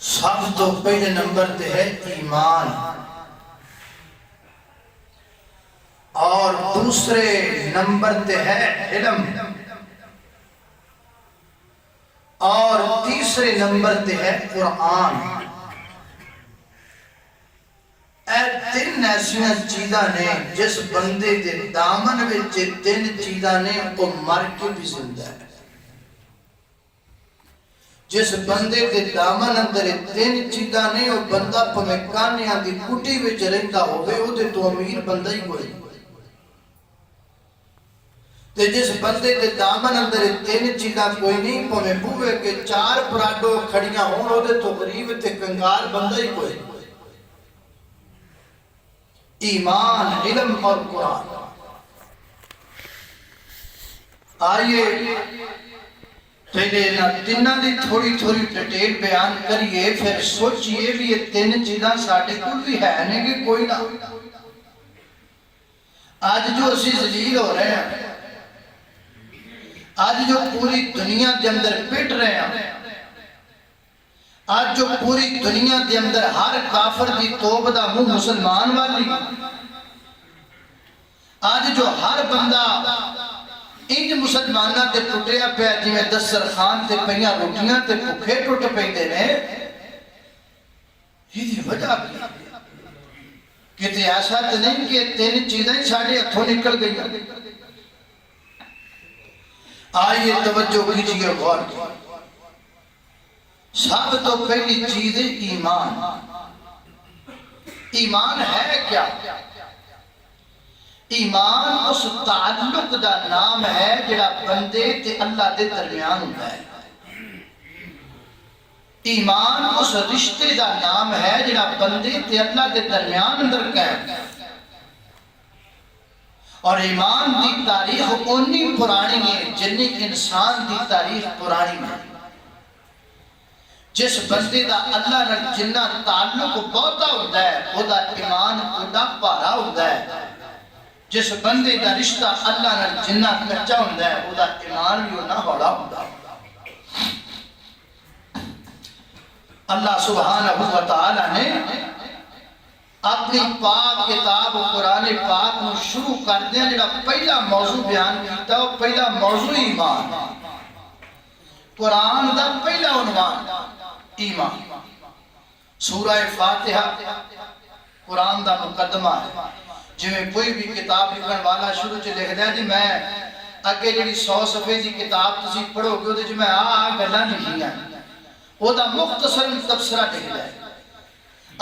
سب تو پہلے نمبر تے ہے ایمان، اور دوسرے نمبر تے ہے علم، اور تیسرے نمبر تے ہے قرآن۔ اے تین ایسیاں چیزاں نے جس بندے دے دامن وچ تین چیزاں نے وہ مر کے بھی زندہ ہے۔ جس بندے دے دامن اندر تین چیزاں نے وہ بندہ پمکانیاں دی کٹی وچ رہندا ہوئے وہ دے تو امیر بندہ ہی کوئی۔ تے جس بندے دے دامن اندر تین چیزاں کوئی نہیں، پویں بوئے کہ چار پراڈو کھڑیاں ہوں وہ دے تو غریب تے کنگال بندہ ہی کوئی۔ ایمان، علم اور قرآن۔ آئیے پہلے تینہ دی تھوڑی تھوڑی ڈیٹیل بیان کریے، پھر سوچئے بھی یہ تین چیزاں ساڑھے کل بھی ہے نہیں کہ کوئی نہ۔ آج جو اسی ذلیل ہو رہے ہیں، آج جو پوری دنیا دے اندر پیٹ رہے ہیں، آج جو پوری دنیا دے اندر ہر کافر دی توبہ دا منہ مسلمان والی، آج جو ہر بندہ انج مسلمانہ تے ٹوٹیا پہ جی میں دسترخوان تے پہیاں روٹیاں تے بھوکے ٹوٹ پہندے نے، یہ دی وجہ کہتے ایسا تو نہیں کہ تین چیزیں ساڑھے ہتھوں نکل گئی۔ آئیے توجہ کیجئے غور کی، سب تو پہلی چیز ایمان۔ ایمان ہے کیا؟ ایمان اس تعلق دا نام ہے جڑا بندے تے اللہ دے درمیان ہوتا ہے۔ ایمان اس رشتے دا نام ہے جڑا بندے تے اللہ دے درمیان اندر قائم ہے۔ اور ایمان دی تاریخ انی پرانی ہے جنہی انسان دی تاریخ پرانی ہے۔ جس بندے دا اللہ نے جنہ تعلق بہتا ہوتا ہے وہ دا ایمان بڑا پارا ہوتا ہے۔ جس بندے دا رشتہ اللہ نے جنہ کچا ہوتا ہے وہ دا ایمان بھی ہونا بڑا ہوتا ہے۔ اللہ سبحانہ و تعالی نے اپنی پاک کتاب قرآن پاک میں شروع کر دیا جڑا پہلا موضوع بیان کیتا وہ پہلا موضوع ایمان۔ قرآن دا پہلا عنوان ایمان۔ سورہ فاتحہ قرآن دا مقدمہ ہے۔ جو میں کوئی بھی کتاب لکھن والا شروع چے لکھ دیا جی میں اگے جڑی 100 صفحے دی کتاب تسی پڑھو گے جو میں گلاں لکھی ہیں وہ دا مختصر تبصرہ لکھ دیا ہے۔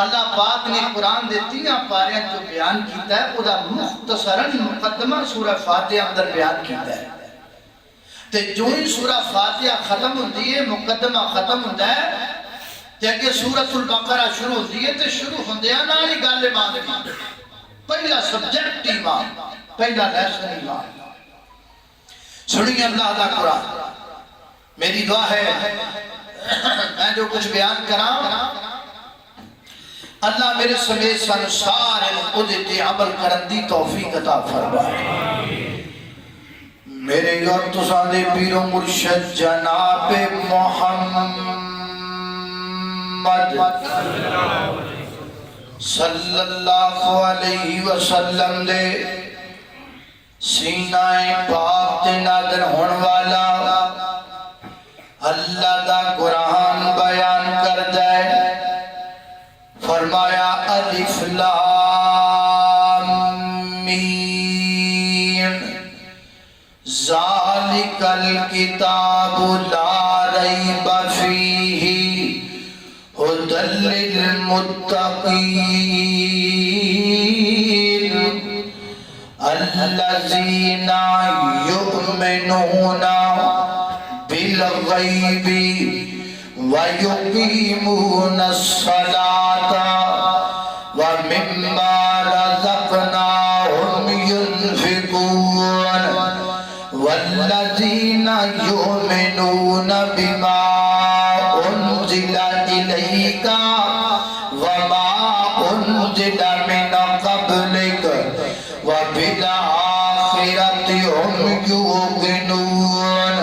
اللہ پاک نے قرآن دے تینہ پاریاں جو بیان کیتا ہے وہ دا مختصراً مقدمہ سورہ فاتحہ اندر بیان کیتا ہے۔ تے جو ہی سورہ فاتحہ ختم ہوندی ہے مقدمہ ختم ہوندہ ہے تے اگے سورۃ البقرہ شروع ہوندی ہے تے شروع ہوندے ہیں نالی گل ایمان دی۔ پہلا سبجیکٹ ایمان، پہلا لیسن ایمان۔ سنیے اللہ دا قرآن۔ میری دعا ہے میں جو کچھ بیان کراں اللہ میرے سمیت سنسار قدرت عمل کرن دی توفیق عطا فرمائے۔ میرے اور تساں دے پیر و مرشد جناب محمد صلی اللہ علیہ وسلم دے سینہ پاک تے نادر ہون والا اللہ دا قرآن بیان کر دے۔ فرمایا الف لام میم ذالک الکتاب لا ریب فیہ ھدی للمتقین الذین یؤمنون بالغیب وَيُقِيمُونَ الصَّلَاةَ وَمِمَّا رَزَقْنَاهُمْ يُنْفِقُونَ وَالَّذِينَ يُؤْمِنُونَ بِمَا أُنزِلَ إِلَيْكَ وَمَا أُنزِلَ مِنْ قَبْلِكَ وَبِالْآخِرَةِ هُمْ يُوقِنُونَ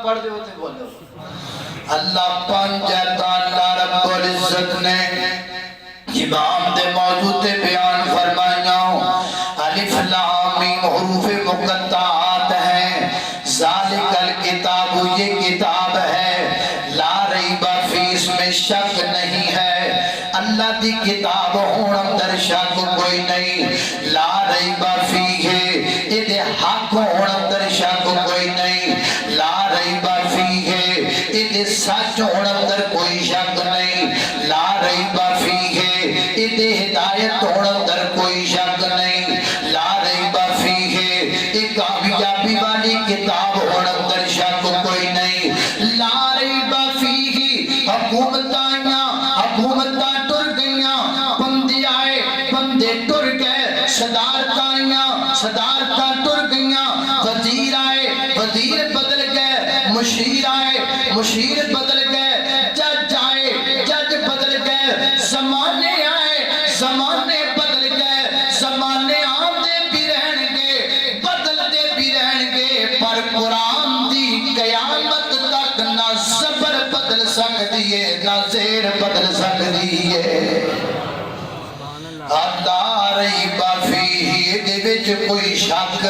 پڑھ دے ہوتے بولو اللہ پنجہ تعالیٰ رب العزت نے امام دے موضوع تے بیان فرمائیاں الف لام میم حروف مقطعات ہیں ذالک الکتاب یہ کتاب ہے لا ریب فیہ اس میں شک نہیں ہے اللہ دی کتاب ہون اندر شک کوئی نہیں لا ریب فیہ ادھے حق ہون اندر شک کوئی نہیں لا ریب فیہ ادھے سچ ہون اندر کوئی شک نہیں لا ریب فیہ ادھے ہدایت ہون اندر کوئی شک نہیں لا ریب فیہ ایک کامیابی والی کتاب ہون اندر شک کوئی نہیں لا ریب فیہ حکومتاں ٹر گئیاں بندے آئے بندے ٹر گئے صدارتاں ٹر گئیاں وزیر آئے وزیر بدل گئے مشیر آئے مشیر بدل گئے جج آئے جج بدل گئے زمانے آئے زمانے بدل گئے زمانے آتے بھی رہن گے بدلتے بھی رہن گے پر قرآن دی قیامت تک نہ زبر بدل سکتی ہے نہ زیر بدل سکتی ہے اللہ ریب فیہ دے وچ کوئی شک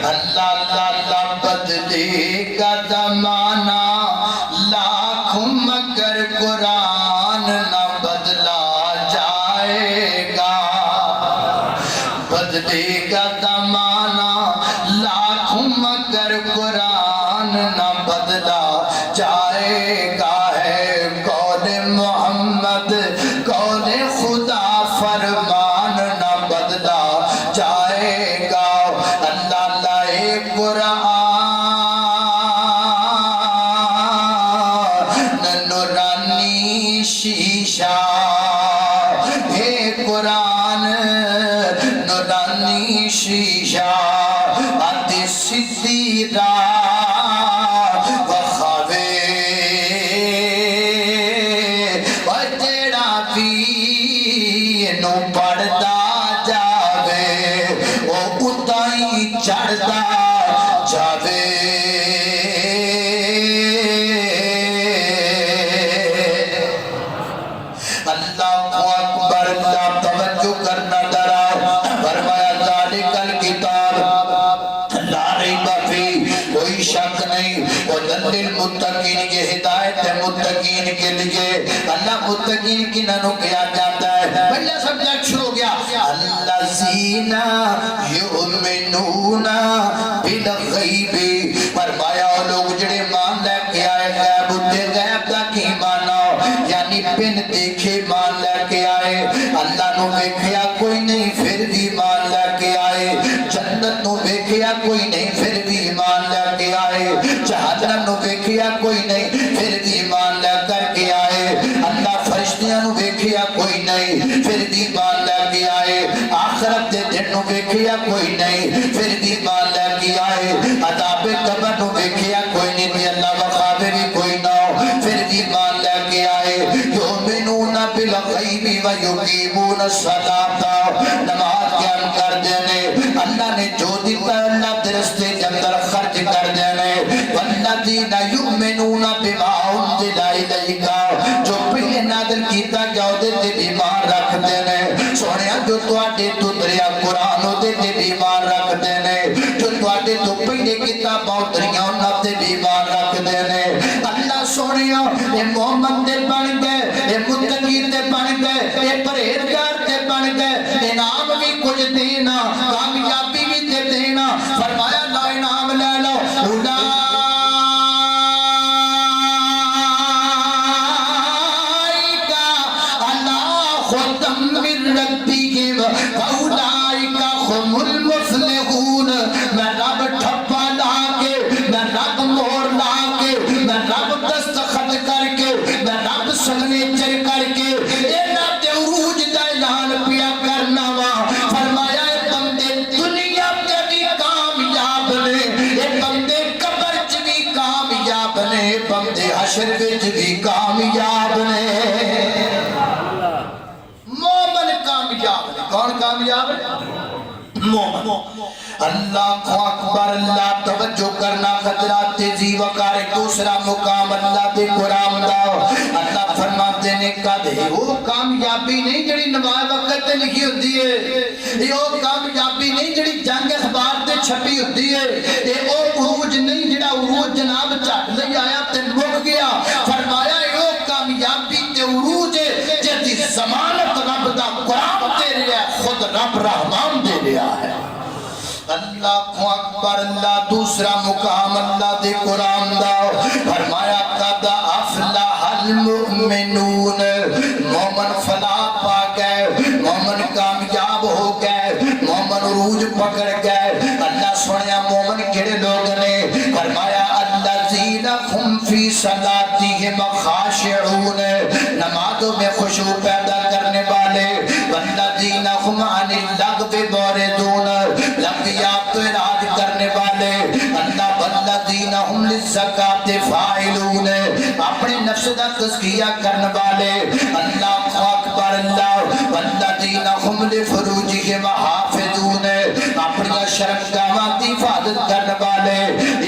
اللہ اللہ بدلے گا زمانہ لاکھوں مگر قرآن نہ بدلا جائے گا بدلے گا زمانہ لاکھوں مگر قرآن نہ بدلا جائے گا ہے قول محمد قول خدا فرمان نہ بدلا جائے گا اللہ لائے قرآن نورانی شیشہ ہے قرآن نورانی شیشہ آتی سدھی راہ وخاوے وجڑا بھی نو پڑھتا جاوے وہ اتائی چڑھتا جاوے اللہ اکبر اللہ توجہ کرنا ذرا فرمایا ذالک الکتاب لا ریب فیہ کوئی شک نہیں ہدی للمتقین یہ ہدایت ہے متقین کے لیے اللہ متقین کی ننو کیا جاتا ہے پہلا سبجیکٹ شروع ہو گیا الذین یؤمنون بالغیب فرمایا وہ لوگ جڑے مان لے کے آئے غیب اتے غیب دا کی مانا یعنی بن دیکھے مان لے کے آئے اللہ نو ویکھیا کوئی نہیں پھر بھی مان لے کے آئے جنت نو ویکھیا کوئی نہیں پھر بھی مان لے کے آئے جہنم نو ویکھیا کوئی نہیں پھر بھی مان لے کر کے آئے اللہ فرشتیاں نو ویکھیا کوئی نہیں پھر بھی مان لے کے آئے آخرت دے دن نو ویکھیا کوئی نہیں پھر بھی مان لے کے آئے عذاب قبر نو ویکھیا کوئی نہیں اللہ وخابے بھی کوئی نہ ہو پھر بھی مان لے کے آئے یؤمنون بالغیب ویقیمون الصلاۃ نماز قائم کر دینے اللہ نے جو دیتا ہے اللہ کے راستے کے اندر خرچ کر دینے والذین یؤمنون بما انزل الیک جو پہلے نازل کیتا گیا دے تے ایمان رکھ دینے سونیا جو تواڈے تو دریا قرآن دے تے ایمان رکھ دینے جو تواڈے تو پہلے کتاباں اتریاں انہاں تے ایمان رکھ دینے اللہ سونیا اے مومن تے بن گئے اے متقی تے بن گئے اے پرہیزگار تے بن گئے انعام بھی کچھ دینا کامیابی بھی تے دینا فرمایا لا انعام لے لو سگنیچر کر کے اینا تے عروج دا اعلان پیا کرنا وا فرمایا اے بندے دنیا تے بھی کامیاب نے اے بندے قبر چ بھی کامیاب نے اے بندے حشر وچ بھی کامیاب نے مومن کامیاب نے کون کامیاب ہے مومن اللہ اکبر اللہ توجہ کرنا خطرات تے زی وقار دوسرا مقام اللہ دے قرآن دا اللہ فرماتے نے کدے وہ کامیابی نہیں جڑی نماز وقت تے لکھی ہوتی ہے یہ وہ کامیابی نہیں جڑی جنگ اخبار تے چھپی ہوتی ہے یہ وہ عروج نہیں جڑا عروج جناب جھٹ لئی آیا تے مک گیا فرمایا یہ وہ کامیابی تے عروج ہے جدی ضمانت رب دا قرآن دے رہا ہے خود رب رحمان دے رہا ہے اللہ اکبر اللہ دوسرا مقام اللہ دے قرآن دا فرمایا قد افلح المؤمنون مومن فلاح پا گئے مومن کامیاب ہو گئے مومن عروج پکڑ گئے اللہ سنیا مومن کیڑے لوگ نے فرمایا الذین هم فی صلاتہم خاشعون نمازوں میں خشوع پیدا کرنے والے والذین هم عن اللغو معرضون لغویات تو اراد کرنے والے اللہ والذین هم للزکاۃ فاعلون اپنے نفس کا تزکیہ کرنے والے اللہ اکبر اللہ والذین هم لفروجہم حافظون اپنی شرمگاہاں کی حفاظت کرنے والے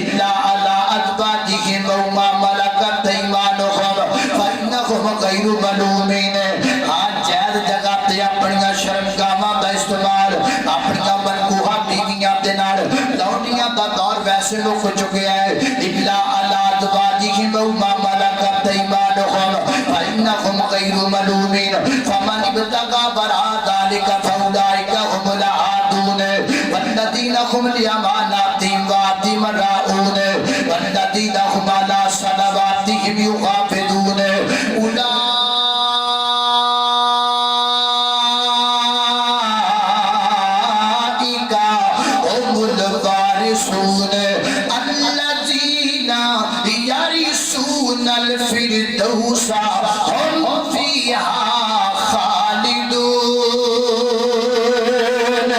الا علی ازواجہم او ما ملکت ایمانہم فانہم غیر ملومین ہاں جائز جگہ تے اپنی شرمگاہاں دا استعمال اپنی منکوہا بیویاں دے نال لونڈیاں دا دور ویسے لوگ چکے ہیں الا علی ازواجہم او ما ملکت ایمانہم فانہم غیر ملومین فمن ابتغى وراء ذلك فاولئک هم العادون والذین هم لأماناتهم وعهدهم راعون والذین هم على صلواتهم يحافظون اولئک هم الوارثون الذین يرثون الفردوس هم فيها خالدون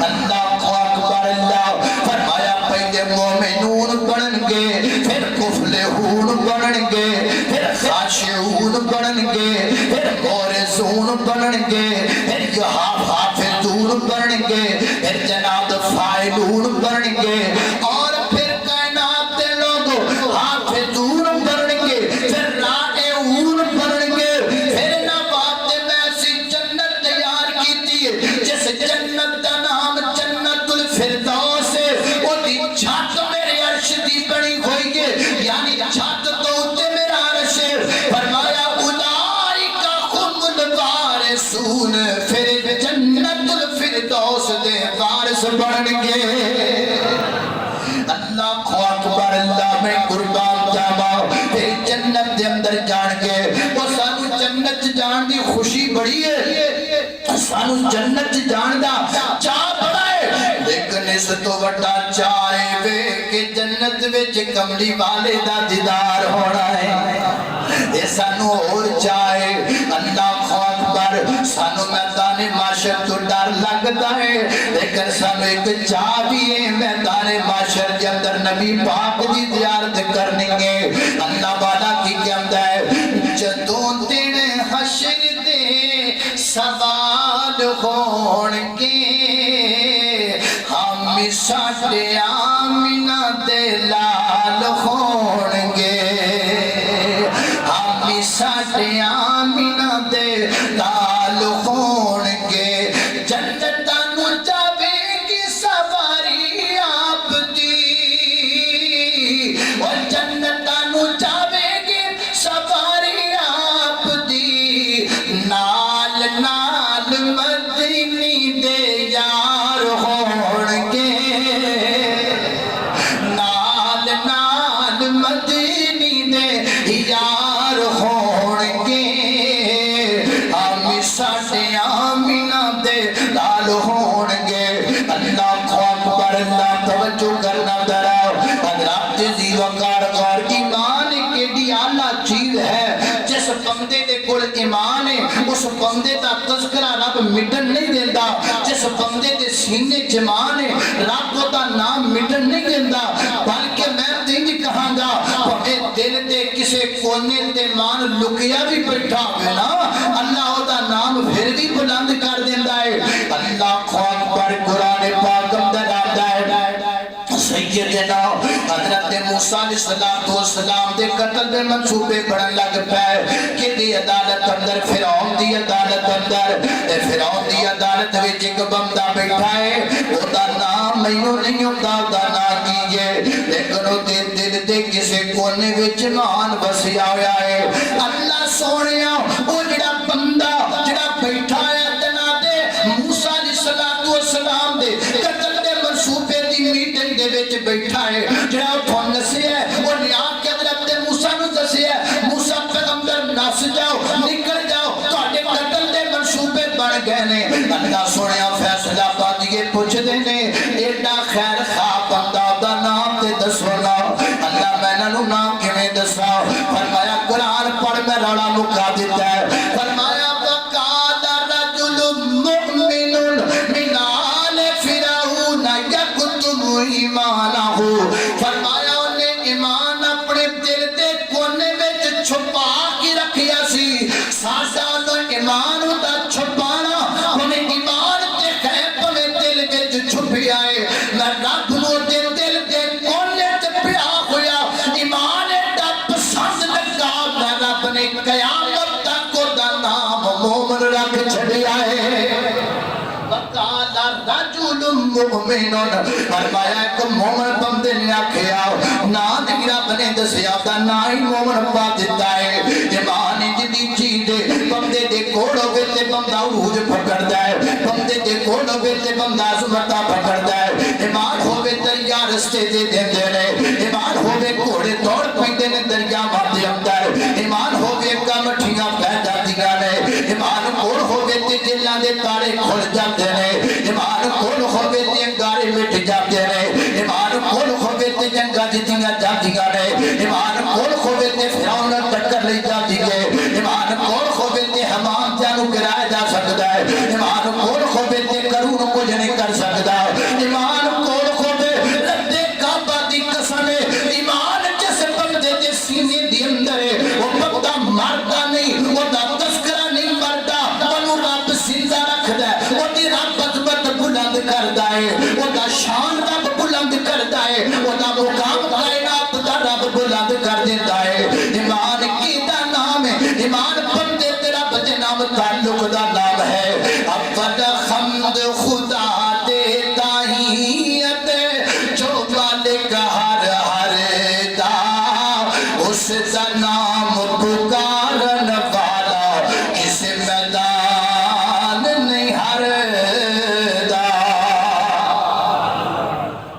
اللہ اکبر اللہ فرمایا پہلے مومنون بنن گے پھر مفلحون بنن گے پھر خاشعون بنن گے پھر مورثون بنن گے پھر حافظون بنن گے پھر جناب فاعلون بنن گے اور پھر کائنات دے لوگ حافظون بنن گے پھر راعون بنن گے پھر نبات میں ایسی جنت تیار کی ہے جس جنت کا نام جنت الفردوس ہے وہ دی چھت میرے عرش دی بڑی ہوئی ہے یعنی چھت تو اتے میرا عرش ہے فرمایا اولئک هم الوارثون پھر جنت الفردوس دے وارث بن گے اللہ اکبر اللہ میں قربان جاواں پھر جنت دے اندر جان گے وہ سانو جنت جان دی خوشی بڑی ہے سانو جنت جان دا چاہ بڑا ہے لیکن اس تو وڈا چاہے وے کہ جنت وچ کملی والے دا دیدار ہونا ہے یہ سانو اور چاہے اللہ اکبر سانو میدان معاشر تو ڈر لگتا ہے لیکن سانو ایک چاہ بھی ہے میدان معاشر کے اندر نبی پاک دی زیارت کرنے گے اللہ والا کی کہتا ہے جدوں دن حشر دے سوال ہونگے ہم ساڈے آمینہ دے لال ہونگے ہم ساڈے آمینہ دے لال ہونگے جنتاں نو جاوے گی سواری آپ دی اور جنتاں نو جاوے گی سواری آپ دی نال نال مدینی دے یار ہونگے نال نال مدینی دے یار ہونگے ہم ساڈے آمینہ دے لال ہونگے اللہ اکبر اللہ توجہ کرنا ذرا حضرات جی وقار غور ایمان کیڑی اعلیٰ چیز ہے جس بندے دے کول ایمان ہے اس بندے دا تذکرہ رب مٹن نہیں دیتا جس بندے دے سینے جمان ہے رب دا نام مٹن نہیں دیتا بلکہ میں تینج کہاں گا پھے دل دے کسے کونے تے مان لکیا بھی بیٹھا ہوئے نا اللہ دا نام پھر بھی بلند کر دیتا ہے اللہ اکبر قرآن پاک اندر آتا ہے سیدنا موسیٰ علیہ السلام دے قتل دے منصوبے بڑھن لگ پائے کہ دی عدالت اندر فرعون دی عدالت اندر فرعون دی عدالت وچ ایک بندہ بیٹھا ہے او دا نام مینوں نہیں ہوندا دا نام کیجے لیکن او دے دل دے کسے کونے وچ مان وسیا ہویا ہے اللہ سونیا او جڑا بندہ جڑا بیٹھا ہے ادنا دے موسیٰ علیہ السلام دے قتل دے منصوبے دی میٹنگ دے وچ بیٹھا ہے جڑا پھون نسیا ہے او نیاب کے حضرت موسیٰ نو دسیا ہے موسیٰ پیغمبر نس جاؤ نکل جاؤ تواڈے قتل دے منصوبے بن گئے نے اللہ سونیا فیصلہ بادیے پوچھ دے نے ایڈا خیر خواہ بندہ دا نام تے دسو نا اللہ میں نو نام کیویں دساں فرمایا قرآن پڑھ میں روڑا مکا دیتا ہے فرمایا وقال رجل مؤمن من آل فرعون یکتم ایمانہ فرمایا انہیں ایمان اپنے دل دے کونے میں چھپا کی رکھیا سی ساسا انہیں ایمان دا چھپانا انہیں ایمان دے خیب میں دل میں چھپی آئے میں رب نو دے دل دے کونے تے پیا ہویا ایمان دا پسند لگا میں رب نے قیامت تک کو دا نام مومن رکھ چھڑی آئے وقال رجل مؤمن فرمایا ایک مومن بندے نے آکھیا نا نہیں رب نے دسیا دا نا ہی مومن پا دیتا ہے ایمان جدی چیز بندے دے کوڑ ہوئے تے بندہ عروج پکڑدا ہے بندے دے کوڑ ہوئے تے بندہ عظمتہ پکڑدا ہے ایمان ہوئے دریا رستے دے دیندے نے ایمان ہوئے گھوڑے دوڑ پیندے نے دریا ماتے اندر ایمان ہوئے کمٹھیاں پہ جاندیاں نے ایمان کوڑ ہوئے تے جیلاں دے تارے کھل جاندے نے ایمان کوڑ ہوئے تے انگارے مٹ جاندے نے ایمان کوڑ ہوئے تے جنگاں جتیاں جاندیاں نے ایمان کوڑ ہوئے تے فرعون ٹکر لئی جاندی ہے ایمان کوڑ ہوئے تے حمام جانو گرایا جا سکتا ہے ایمان کوڑ ہوئے تے کرون کچھ نہیں کر سکتا ایمان کوڑ ہوئے رب کعبہ دی قسم ایمان جس بندے دے سینے دی اندر ہے وہ بندہ مردا نہیں وہ دا تذکرہ نہیں مردا وہ رب زندہ رکھدا ہے وہ دی رب عظمت بلند کردا ہے وہ دا شان رب بلند کردا ہے وہ دا مقام کائنات دا رب بلند کر دیتا ہے ایمان کی دا نام ہے ایمان بندے تے رب دے نام تعلق دا نام ہے اول حمد خدا دیتا ہی جو مالک ہر ہر دا اس دا نام پکارن والا کس میدان نہیں ہر دا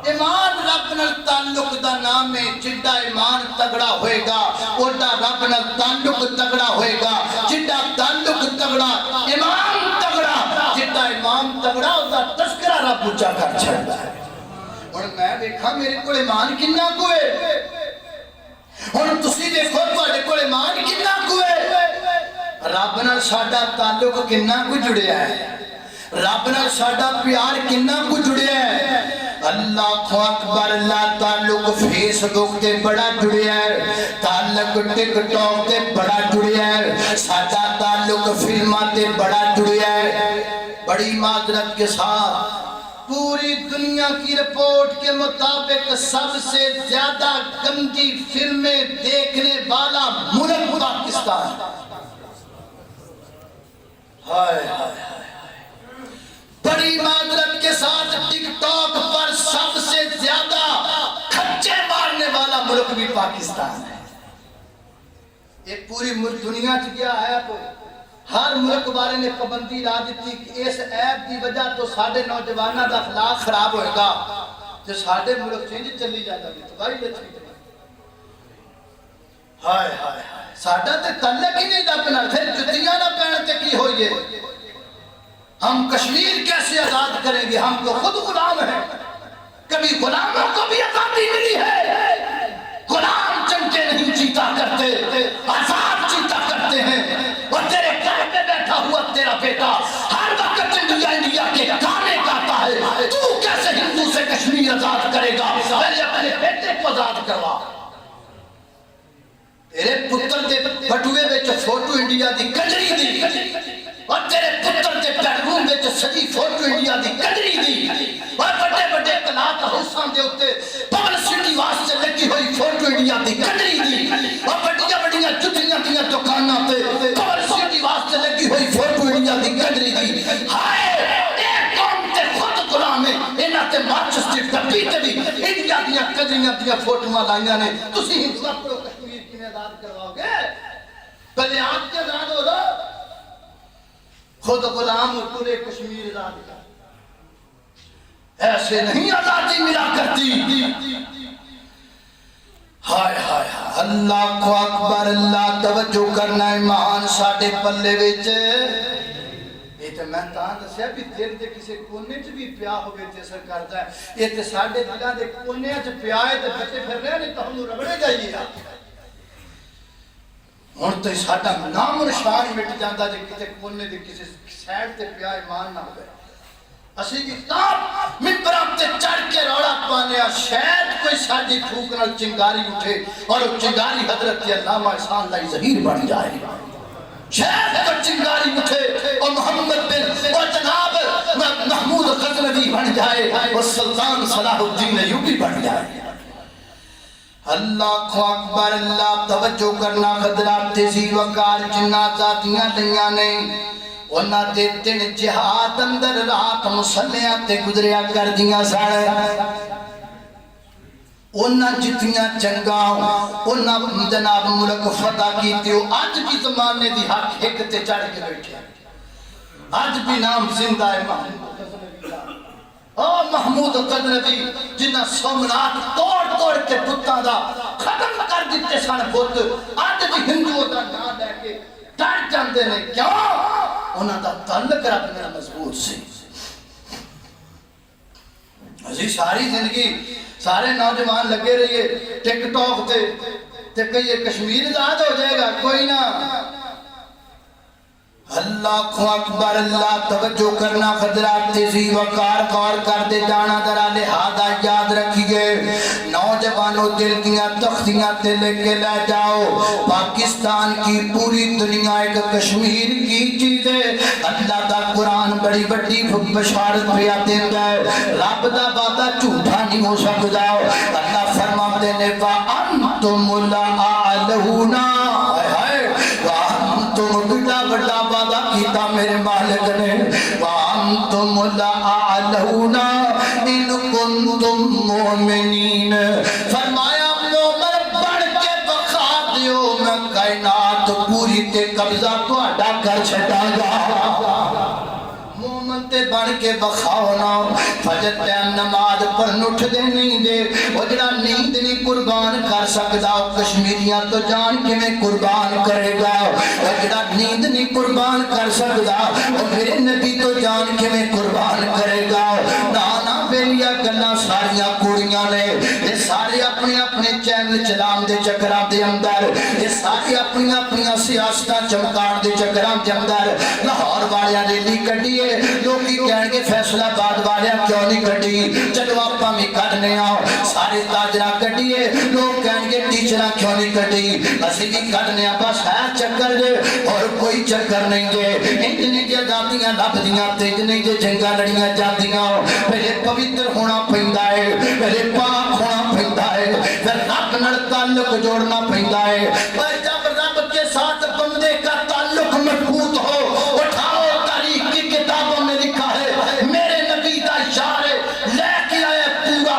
ایمان رب نال تعلق دا نام ہے جڑا ایمان تگڑا ہوئے گا اوڈا رب نال تعلق تگڑا ہوئے گا جڑا تعلق تگڑا ایمان تگڑا جڑا ایمان تگڑا اودا تذکرہ رب اونچا کر چھڑدا ہے اور میں دیکھا میرے کو ایمان کنا کوئے اور تسی دیکھو تواڈے کول ایمان کنا کوئے رب نال ساڈا تعلق کنا کو جڑیا ہے رب نال ساڈا پیار کنا کو جڑیا ہے اللہ اکبر اللہ تعلق فیس بک تے بڑا جڑیا ہے تعلق ٹک ٹاک تے بڑا جڑیا ہے ساڈا تعلق فلماں تے بڑا جڑیا ہے بڑی معذرت کے ساتھ پوری دنیا کی رپورٹ کے مطابق سب سے زیادہ گندی فلمیں دیکھنے والا ملک پاکستان ہائے بڑی معذرت کے ساتھ ٹک ٹاک پر سب سے زیادہ کھچے مارنے والا ملک بھی پاکستان ہے یہ پوری دنیا چ گیا ہے تو ہر ملک والے نے پابندی لا دیتی کہ اس ایپ دی وجہ تو ساڈے نوجوانوں دا اخلاق خراب ہوئے گا تے ساڈے ملک چینج چلی جاتا ہے تباہی لچھی ہائے ہائے ساڈا تے تعلق ہی نہیں رب نال پھر جتیاں نہ پہن تے کی ہوئیے ہم کشمیر کیسے آزاد کریں گے ہم تو خود غلام ہیں کبھی غلاموں کو بھی آزادی ملی ہے غلام چمچے نہیں چیتا کرتے آزاد چیتا کرتے ہیں اور تیرے گھر پہ بیٹھا ہوا تیرا بیٹا ہر وقت انڈیا کے گانے گاتا ہے تو کیسے ہندو سے کشمیر آزاد کرے گا پہلے اپنے بیٹے کو آزاد کروا تیرے پتر دے بٹوے وچ فوٹو انڈیا دی کجری دی اور تیرے پتر دے بیڈروم وچ سجی فوٹو انڈیا دی کجری دی اور بڑے بڑے کلاک ہاؤساں دے اوتے پبلسٹی واسطے لگی ہوئی فوٹو انڈیا دی کٹری دی اور بڑیاں بڑیاں جتیاں دیاں دکاناں تے کور سٹی واسطے لگی ہوئی فوٹو انڈیا دی کٹری دی ہائے ایک قوم تے خود غلام ہے انہاں تے مارچس تے پیتے بھی انڈیا دیاں کٹریاں دیاں فوٹوਆਂ لائیاں نے تسی ہندو اپنو کشمیر کیویں آزاد کرواؤ گے پہلے آپ کے آزاد ہو رہا خود غلام اور پورے کشمیر آزاد کر ایسے نہیں آزادی ملا کرتی ہائے ہائے اللہ کو اکبر اللہ توجہ کرنا ایمان ساڑھے پلے ویچے یہ تو میں تاں دسیا بھی دل دے کسے کونے چ بھی پیا ہوئے تے اثر کرتا ہے یہ تے ساڑھے دلہ دے کونے چ پیا ہے تے بچے پھر رہے نہیں تو ہم ربڑے جائیے ہن تے ساڈا نام اور شان مٹ جاندا جے کسے کونے دے کسے سائیڈ تے پیا ایمان نہ ہوئے اسی کی تاب ممبرات تے چڑھ کے روڑا پانے شاید کوئی ساڑھی ٹھوکنال چنگاری اٹھے اور وہ چنگاری حضرت علامہ احسان لائی ظہیر بن جائے شاید کوئی چنگاری اٹھے اور محمد بن اور جناب محمود غزنوی بن جائے اور سلطان صلاح الدین ایوبی بن جائے اللہ کو اکبر اللہ توجہ کرنا خدرات تیزی وقار جنات ذاتیاں لنیاں نہیں انہاں تے تین جہاد اندر رات مسلیاں تے گزریا کر دیاں ساڑے انہاں جتیاں جنگاں انہاں جناب ملک فتح کی تیو آج بھی زمانے دی حق ایک تے چڑھ کے بیٹھے آج بھی نام زندہ ہے محمود غزنوی جنہاں سومنات توڑ کے بتاں دا ختم کر دیتے سن بت آج بھی ہندوؤں دا نام لے کے ڈر جاندے نے کیوں انہاں دا تعلق رب میرا مضبوط سے اسی ساری زندگی سارے نوجوان لگے رہیے ٹک ٹاک تے کہیے کشمیر آزاد ہو جائے گا کوئی نہ اللہ کو اکبر اللہ توجہ کرنا خدرات تیزی وقار غور کر دے جانا ذرا لہذا یاد رکھیے نوجوانوں دل دیاں تختیاں تے لے کے لے جاؤ پاکستان کی پوری دنیا ایک کشمیر کی چیز ہے اللہ دا قرآن بڑی بڑی بشارت پہ دیتا ہے رب دا وعدہ جھوٹا نہیں ہو سکتا اللہ فرماتے نے وَأَنْتُمُ الْأَعْلَوْنَ تم بڑا بڑا وعدہ کیتا میرے مالک نے وَأَنْتُمُ الْأَعْلَوْنَ إِن كُنتُم مُؤْمِنِينَ فرمایا مومن بڑھ کے بخا دیو میں کائنات پوری تے قبضہ تو اڈا کر چھٹا گا مومن تے بڑھ کے بخاونا فجر ٹائم نماز پر نٹھ دے نہیں دے وہ جڑا نیند نہیں قربان کر سکتا کشمیریاں تو جان کے میں قربان کرے گا وہ جڑا نیند نہیں قربان کر سکتا وہ میرے نبی تو جان کے میں قربان کرے گا نانا بیلیا گلہ ساریاں کوڑیاں نے یہ سارے اپنے اپنے چینل چلام دے چکرام دے اندر یہ سارے اپنی اپنی سیاستہ چمکان دے چکرام دے اندر لاہور والیاں ریلی کٹیے لوگی کہنے کے فیصلہ بعد والیاں کیوں نہیں کٹی چلو آپا میں کٹنے آؤ سارے تاجرہ کٹیے لوگ کہنے کے ٹیچرہ کیوں نہیں کٹی اسی بھی کٹنے آؤ بس ہے چکر دے اور کوئی چکر نہیں دے انجنی دے جاتیاں لب دیاں تیجنی دے جنگا لڑیاں جاتیاں پہلے پویتر ہونا پہندہ ہے پہلے پاک ہونا پہندہ ہے پھر رب نر تعلق جوڑنا پہندہ ہے پر جب رب کے ساتھ بندے کا تعلق مضبوط ہو اٹھاؤ تاریخ کی کتابوں میں لکھا ہے میرے نبی دا اشارے لے کے آئے پورا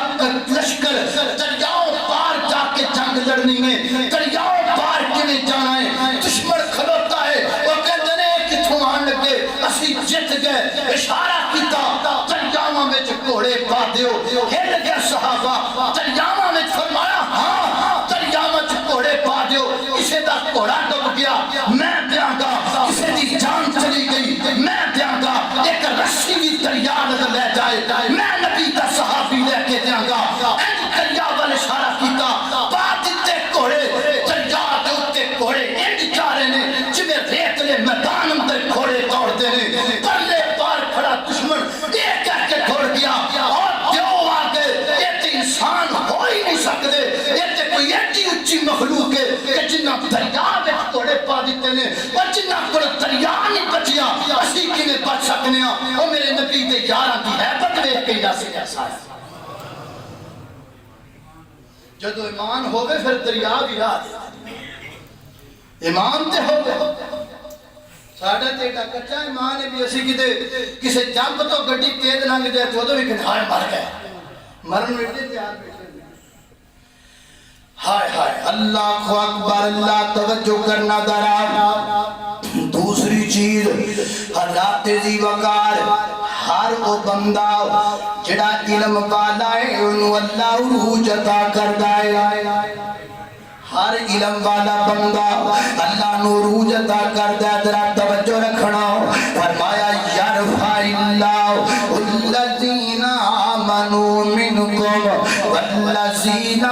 لشکر دریاؤں پار جا کے جنگ لڑنی میں دریاؤں پار کے میں جانا ہے دشمن کھلوتا ہے وہ کہتے نے کتھوں آن لگے اسی جت گئے اشارہ کیتا دریاؤں میں گھوڑے پا دیو ہل گیا صحابہ دریاؤں میں فرمایا ہاں دریاؤں میں گھوڑے پا دیو اسے دا گھوڑا ڈب گیا میں دیاں گا اسے دی جان چلی گئی میں دیاں گا ایک رسی بھی دریا نظر لے جائے میں نبی دا صحابی لے کے دیاں گا این دریا والے اشارہ کیتا بات تے گھوڑے دریا دے اتے گھوڑے انڈ جا رہے نے جمیں ریت لے میدان اندر گھوڑے دوڑ دے نے پرلے پار کھڑا دشمن ایک کر کے دوڑ گیا اور دیو آگے یہ تے انسان ہو ہی نہیں سکتے یہ تے کوئی ایڈی اچھی مخلوق ہے کہ جنہ دریا میں گھوڑے پا دیتے نے اور جنہ کو دریا نہیں بچیا اسی کی نے بچ سکنے وہ میرے نبی دے یاراں کی حیبت دیکھ کے ایسا ہے جدو ایمان ہوئے پھر دریا بھی راہ دے ایمان تے ہوئے ساڑھا تیٹا کچھا ایمان ہے بھی اسی کسے جنب تو گڑی تیز لنگ جائے تو بھی کنہائے مر گئے مرن بیٹے تیار بیٹے ہائے ہائے اللہ اکبر اللہ توجہ کرنا درا دوسری چیز حضرات ذی وقار ہر وہ بندہ جڑا علم والا ہے انہوں اللہ روح عطا کردا ہے ہر علم والا بندہ اللہ نو روح عطا کردا ہے ذرا توجہ رکھنا فرمایا یرفع اللہ الذین آمنوا منکم والذین